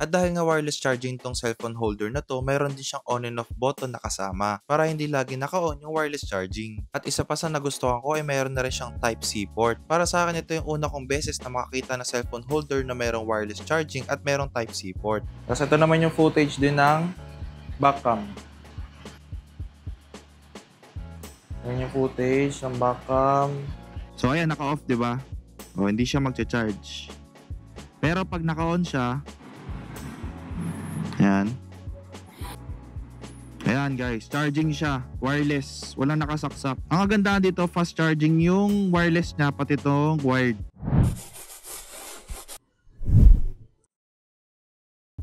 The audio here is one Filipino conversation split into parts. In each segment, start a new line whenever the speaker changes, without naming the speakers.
At dahil nga wireless charging tong cellphone holder na to, mayroon din siyang on and off button na kasama para hindi lagi naka-on yung wireless charging. At isa pa sa nagustuhan ko ay mayroon na rin siyang Type-C port. Para sa akin ito yung una kong beses na makakita na cellphone holder na mayroong wireless charging at mayroong Type-C port. Tapos ito naman yung footage din ng backcam. Yan yung footage ng backcam. So ayan, naka-off, di ba? O, hindi siya magcha-charge. Pero pag naka-on siya, ayan. Ayan guys, charging siya. Wireless. Walang nakasaksak. Ang kagandahan dito, fast charging yung wireless niya, pati itong wired.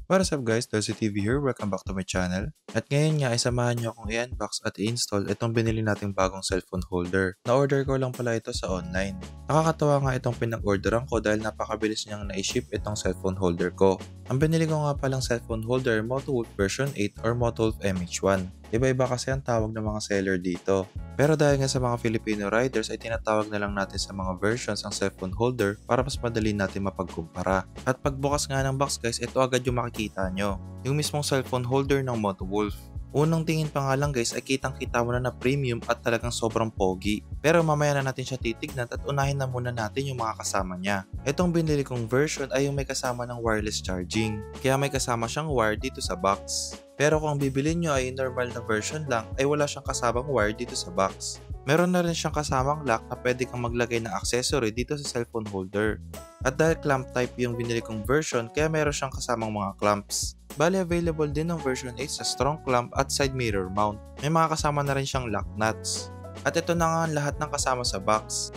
What is up guys, Dulce TV here, welcome back to my channel. At ngayon nga ay samahan nyo akong i-unbox at i-install itong binili nating bagong cellphone holder. Na-order ko lang pala ito sa online. Nakakatawa nga itong pinag-orderan ko dahil napakabilis niyang na-ship itong cellphone holder ko. Ang binili ko nga palang cellphone holder Motowolf version 8 or Motowolf MH1. Iba-iba kasi ang tawag ng mga seller dito. Pero dahil nga sa mga Filipino riders ay tinatawag na lang natin sa mga versions ang cellphone holder para mas madali natin mapagkumpara. At pagbukas nga ng box guys, ito agad yung makikita nyo. Yung mismong cellphone holder ng Motowolf. Unang tingin pa nga lang guys ay kitang-kita mo na premium at talagang sobrang pogi. Pero mamaya na natin siya titignan at unahin na muna natin yung mga kasama niya. Itong binili kong version ay yung may kasama ng wireless charging. Kaya may kasama siyang wire dito sa box. Pero kung bibilin nyo ay normal na version lang ay wala siyang kasamang wire dito sa box. Meron na rin siyang kasamang lock na pwede kang maglagay ng accessory dito sa cellphone holder. At dahil clamp type yung binili kong version kaya meron siyang kasamang mga clamps. Bali available din ng version 8 sa strong clamp at side mirror mount. May mga kasama na rin siyang lock nuts. At ito na nga ang lahat ng kasama sa box.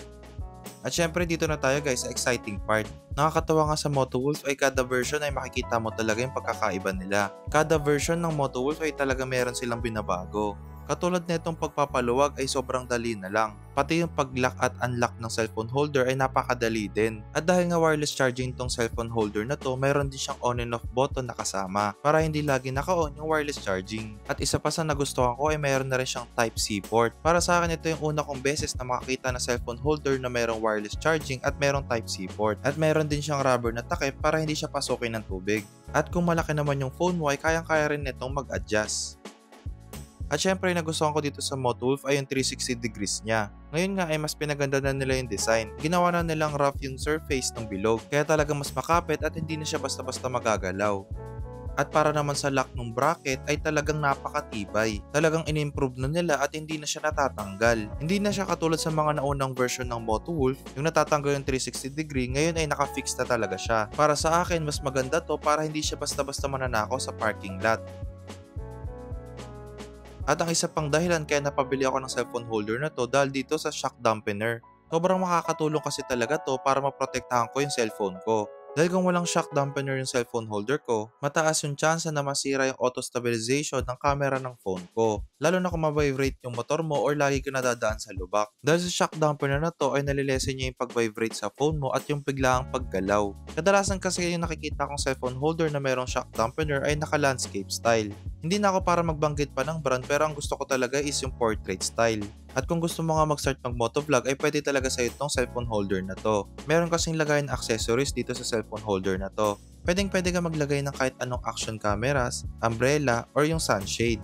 At syempre dito na tayo guys sa exciting part. Nakakatawa nga sa Motowolf ay kada version ay makikita mo talaga yung pagkakaiba nila. Kada version ng Motowolf ay talaga meron silang binabago. Katulad na itong pagpapaluwag ay sobrang dali na lang. Pati yung pag-lock at unlock ng cellphone holder ay napakadali din. At dahil nga wireless charging tong cellphone holder na to, mayroon din siyang on and off button na kasama para hindi lagi naka-on yung wireless charging. At isa pa sa nagustuhan ko ay mayroon na rin siyang Type-C port. Para sa akin ito yung una kong beses na makakita na cellphone holder na mayroong wireless charging at mayroong Type-C port. At mayroon din siyang rubber na takip para hindi siya pasukin ng tubig. At kung malaki naman yung phone mo ay kayang-kaya rin nitong mag-adjust. At syempre nagustuhan ko dito sa Motowolf ay yung 360 degrees niya. Ngayon nga ay mas pinaganda na nila yung design. Ginawa na nilang rough yung surface ng bilog kaya talaga mas makapit at hindi na siya basta-basta magagalaw. At para naman sa lock ng bracket ay talagang napakatibay. Talagang in-improve na nila at hindi na siya natatanggal. Hindi na siya katulad sa mga naunang version ng Motowolf, yung natatanggal yung 360 degree, ngayon ay naka-fix na talaga siya. Para sa akin mas maganda to para hindi siya basta-basta mananakaw sa parking lot. At ang isa pang dahilan kaya napabili ako ng cellphone holder na to dahil dito sa shock dampener. Sobrang makakatulong kasi talaga to para maprotektahan ko yung cellphone ko. Dahil kung walang shock dampener yung cellphone holder ko, mataas yung chance na masira yung auto stabilization ng camera ng phone ko. Lalo na kung ma-vibrate yung motor mo or lagi ka nadadaan sa lubak. Dahil sa shock dampener na to ay nalilesen niya yung pag-vibrate sa phone mo at yung biglaang paggalaw. Kadalasan kasi yung nakikita kong cellphone holder na mayroong shock dampener ay naka-landscape style. Hindi na ako para magbanggit pa ng brand pero ang gusto ko talaga is yung portrait style. At kung gusto mo nga mag-start mag-motovlog ay pwede talaga sa itong cellphone holder na to. Meron kasing lagayan accessories dito sa cellphone holder na to. Pwede ka maglagay ng kahit anong action cameras, umbrella, or yung sunshade.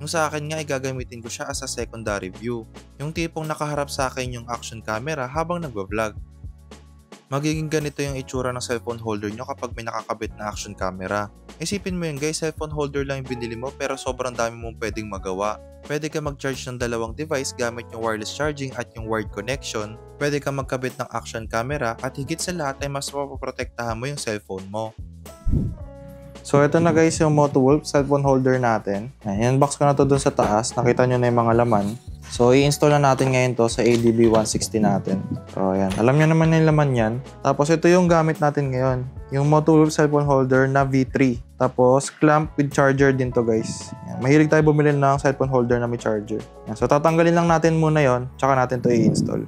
Yung sa akin nga ay gagamitin ko siya as a secondary view. Yung tipong nakaharap sa akin yung action camera habang nagwa-vlog. Magiging ganito yung itsura ng cellphone holder nyo kapag may nakakabit na action camera. Isipin mo yun guys, cellphone holder lang yung binili mo pero sobrang dami mong pwedeng magawa. Pwede ka mag-charge ng dalawang device gamit yung wireless charging at yung wired connection. Pwede ka magkabit ng action camera at higit sa lahat ay mas mapoprotektahan mo yung cellphone mo. So ito na guys yung Motowolf cellphone holder natin. Ayan, unbox ko na to dun sa taas. Nakita nyo na yung mga laman. So i-install na natin ngayon to sa ADB160 natin. So ayan, alam nyo naman yung laman yan. Tapos ito yung gamit natin ngayon. Yung Motowolf cellphone holder na V3. Tapos clamp with charger din to guys. Ayan, mahilig tayo bumili ng cellphone holder na may charger. Ayan, so tatanggalin lang natin muna yon, tsaka natin to i-install.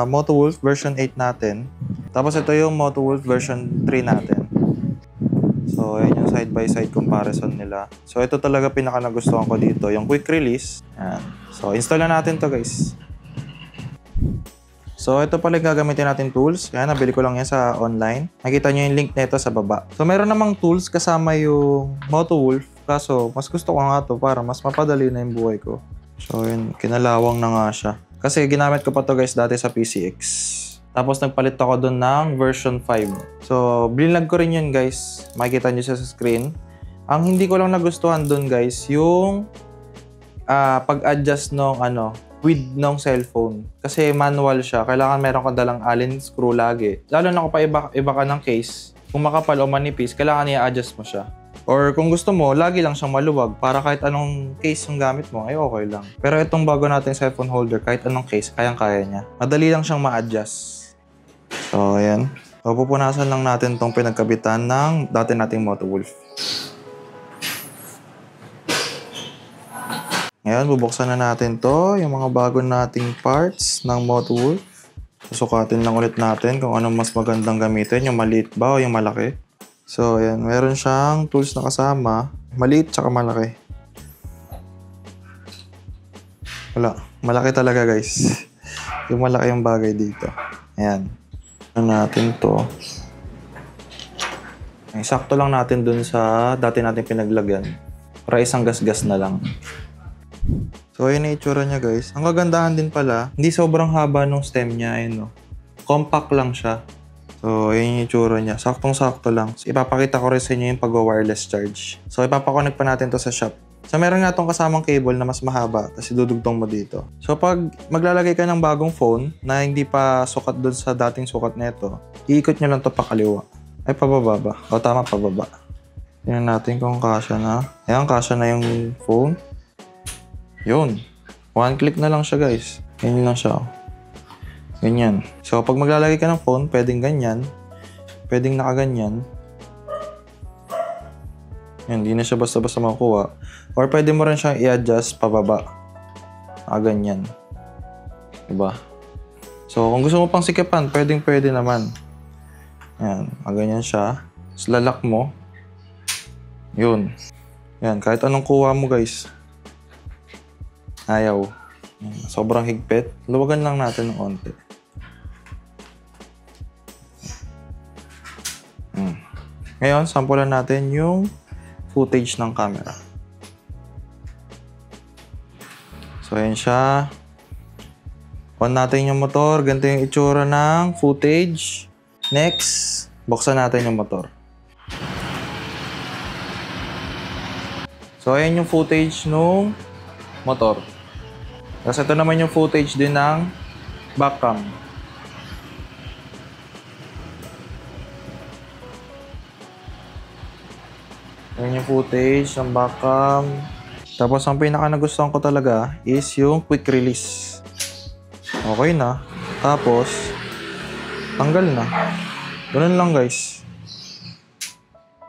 Motowolf version 8 natin. Tapos ito yung Motowolf version 3 natin. So, ayan yung side-by-side comparison nila. So, ito talaga pinaka nagustuhan ko dito. Yung quick release. Ayan. So, install na natin to guys. So, ito pala yung gagamitin natin tools. Kaya nabili ko lang yan sa online. Nakita nyo yung link nito sa baba. So, meron namang tools kasama yung MotoWolf. Kaso, mas gusto ko nga to para mas mapadali na yung buhay ko. So, yun. Kinalawang na nga siya. Kasi ginamit ko pa to guys dati sa PCX. Tapos, nagpalit ako dun ng version 5. So, blinlag ko rin yun guys. Makikita nyo siya sa screen. Ang hindi ko lang nagustuhan dun guys, yung pag-adjust ng width ng cellphone. Kasi manual siya. Kailangan meron kang dalang Allen screw lagi. Lalo na kung iba ka ng case, kung makapal o manipis, kailangan i-adjust mo siya. Or kung gusto mo, lagi lang siyang maluwag para kahit anong case yung gamit mo, ay okay lang. Pero itong bago natin cellphone holder, kahit anong case, kayang-kaya niya. Madali lang siyang ma-adjust. So, ayan. So, pupunasan lang natin itong pinagkabitan ng dati nating MotoWolf. Ngayon, bubuksan na natin to, yung mga bago nating parts ng MotoWolf. Susukatin lang ulit natin kung anong mas magandang gamitin, yung maliit ba o yung malaki. So, ayan, meron siyang tools na kasama, maliit tsaka malaki. Wala, malaki talaga guys. Yung malaki yung bagay dito. Ayan. Ano natin to. Ay, sakto lang natin dun sa dati natin pinaglagyan. Para isang gasgas na lang. So, ayun na itsura niya guys. Ang kagandahan din pala, hindi sobrang haba nung stem niya. Ayun, no? Compact lang siya. So, ayun yung itsura niya. Saktong-sakto lang. So, ipapakita ko rin sa inyo yung pag-wireless charge. So, ipapakonect pa natin to sa shop. So, meron nga tong kasamang cable na mas mahaba. Tapos, idudugtong mo dito. So, pag maglalagay ka ng bagong phone na hindi pa sukat doon sa dating sukat nito, iikot nyo lang to pakaliwa. Ay, pababa ba? O, tama, pababa. Tingnan natin kung kasya na. Ayan, kasya na yung phone. Yun. One click na lang siya guys. Ganyan lang siya. Ganyan. So, pag maglalagay ka ng phone, pwedeng ganyan. Pwedeng nakaganyan. Yan, hindi na siya basta-basta makuha. Or pwede mo rin siyang i-adjust pababa. Nakaganyan. Diba? So, kung gusto mo pang sikipan, pwedeng-pwede naman. Yan. Nakaganyan siya. Tapos lalak mo. Yun. Yan. Kahit anong kuha mo guys. Ayaw. Sobrang higpit. Luwagan lang natin ng konti. Ngayon, sampulan natin yung footage ng camera. So, ayan siya. On natin yung motor. Ganito yung itsura ng footage. Next, buksan natin yung motor. So, ayan yung footage ng motor. Tapos ito naman yung footage din ng backcam. Ayan yung footage ng backcam. Tapos ang pinaka nagustuhan ko talaga is yung quick release. Okay na. Tapos, tanggal na. Ganun lang guys.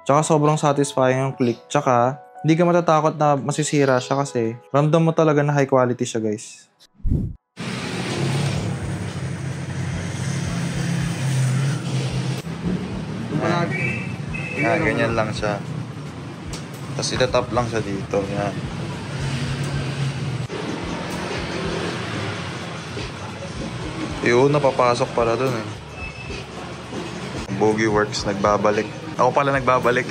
Tsaka sobrang satisfying yung click. Tsaka, hindi ka matatakot na masisira siya kasi ramdam mo talaga na high quality siya guys. Yan, ganyan lang siya. Tapos itatap lang siya dito. Yan. Yun, napapasok pala dun eh. Bogey Works, nagbabalik. Ako pala nagbabalik.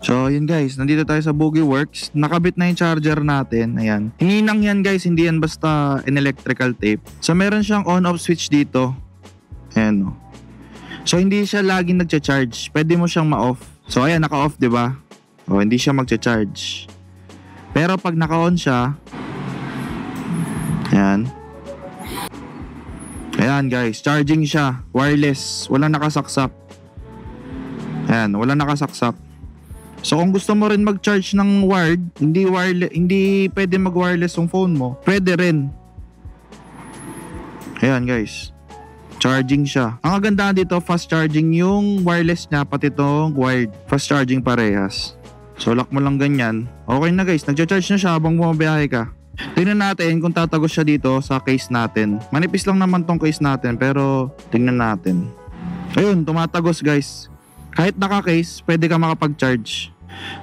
So, yun guys, nandito tayo sa Bogey Works. Nakabit na yung charger natin. Ayan. Hininang yan guys, hindi yan basta in electrical tape. So, meron siyang on-off switch dito. Ayan o. So, hindi siya laging nagcha-charge. Pwede mo siyang ma-off. So, ayan, naka-off, diba? O, hindi siya magcha-charge. Pero pag naka-on siya, ayan. Ayan guys, charging siya. Wireless. Walang nakasaksak. Ayan, walang nakasaksak. So kung gusto mo rin mag-charge ng wired, hindi pwede mag-wireless yung phone mo, pwede rin. Ayan guys. Charging siya. Ang kagandahan dito, fast charging yung wireless niya, pati itong wired. Fast charging parehas. So lock mo lang ganyan. Okay na guys, nagcha-charge na siya habang bumabiyahe ka. Tingnan natin kung tatagos siya dito sa case natin. Manipis lang naman tong case natin, pero tingnan natin. Ayun, tumatagos guys. Kahit naka-case, pwede ka makapag-charge.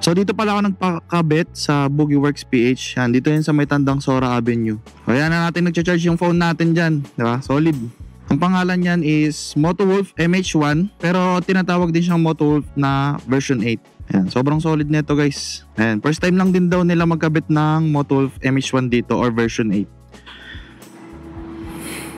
So dito pala ako nagpakabit sa Boogie Works PH. Yan, dito yun sa may tandang Sora Avenue. O yan na natin nagcha-charge yung phone natin dyan. Diba? Solid. Ang pangalan niyan is MotoWolf MH1 pero tinatawag din siyang MotoWolf na version 8. Ayan, sobrang solid nito guys. Ayan, first time lang din daw nila magkabit ng MotoWolf MH1 dito or version 8.